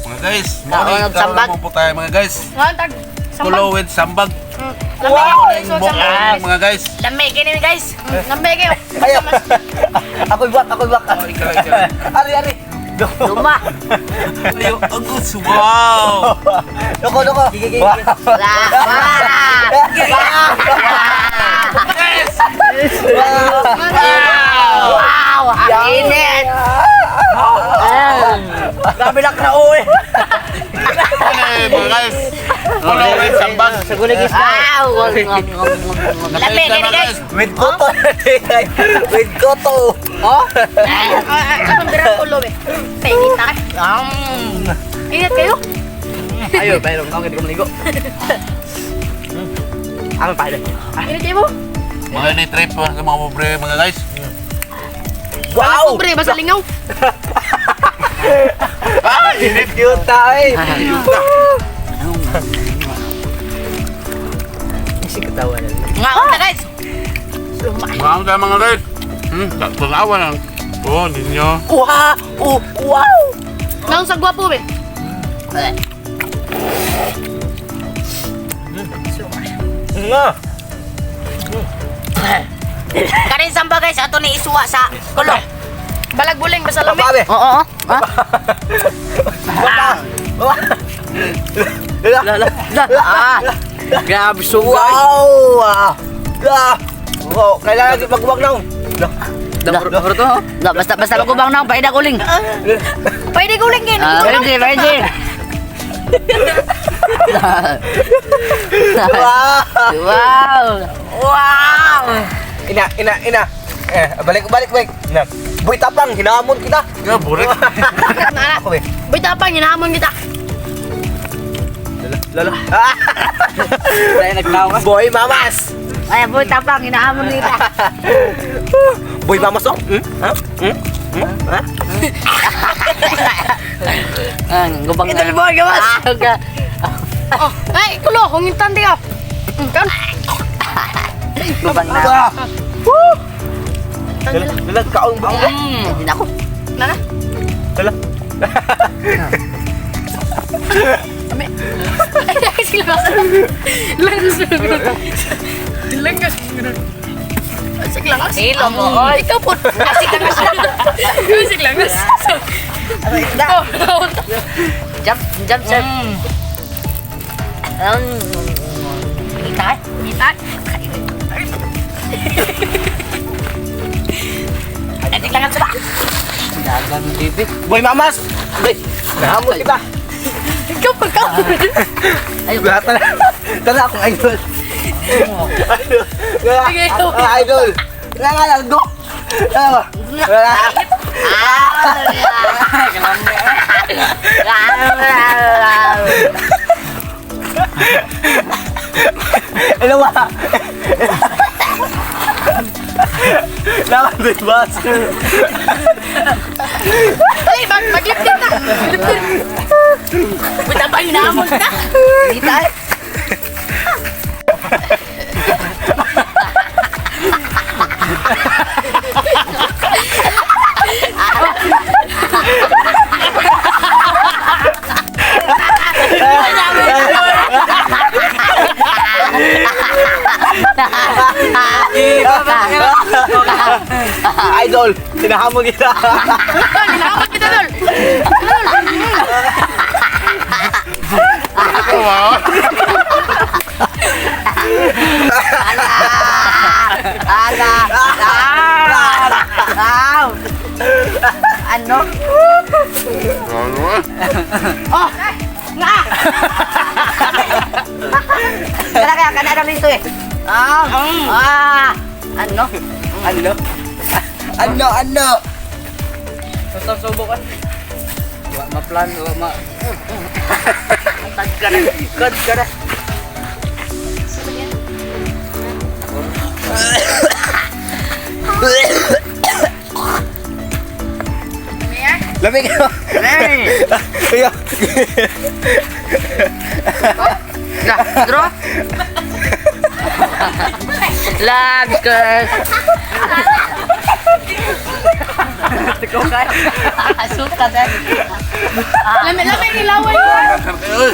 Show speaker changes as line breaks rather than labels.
Mga guys, magkaroon po tayo mga guys. Kulo with sambag. Mga guys.
Lamig ini guys. Lamig kayo.
Ayo. Ako buat. Ari.
Luma.
Ayo, agus. Wow.
Doko. Gigi.
Wow. Init.
Grabe lang na uwi.
Mga guys. Kulo with sambag.
Wow. Lamig ini guys.
With koto.
Oh? Anong birang ulo eh? Painit na ka? Ingat kayo?
Ayo, pero hindi ko maligo. Ano pa rin?
Ingat kayo mo?
Mga ni-trip sa mga pobre mga guys.
Wow!
Pobre, basta lingaw.
Cute tayo. Isi ketawa na.
Nga na guys. Luma.
Mga tayo mga guys. Tanawa lang. Oo, ninyo.
Wow!
Nang sa gwapo eh.
Nga!
Karin samba guys, ato ni isuwa sa kulo. Balag buling, basta lamig.
Papabe!
Oo.
Grabe so wow! Wow! Kailangan magwag na.
Basta magubang na, paida kuling. Paida kuling din. Pwede. Wow.
Ina. Balik. Na. Boy tapang, hinahamon kita.
Ya, burik.
Ako eh.
Boy tapang, hinahamon kita.
Lalo. Boy mamas.
Ay, boy tapang, hinahamon kita.
Boy mamas oh.
Gubang na. Ito boy, gawas. Oh, ay, kulo, hungintan di ka. Kan? Gubang na.
Lala, kaong ba?
Hindi na ako. Nana?
Lala.
Ay, silangas. Silangas. Ilong mo. Ikaw po. Silangas. Jump, sir. Ngitat. Adik lang sa ba?
Dagan bibi. Boy mamas. Boy, nahamon kita.
Ikaw pagka.
Ayo, tala akong idol. Idol. Nga, go. Ano ba? Lawan bebas.
Ay, maglip din na. Buta pa yung naamon ka. Hindi tayo.
Idol, sinahamon kita.
Hinahamon kita, Dol. Ano? Oh, nga. Kana na rito eh.
Ano?
Susubukan. Wa maplan, wa ma.
Tag ka na.
Lamig ko. Ayo.
Draw. Love curse. Suka dyan. Lami-lami nilaway ko.
Uy.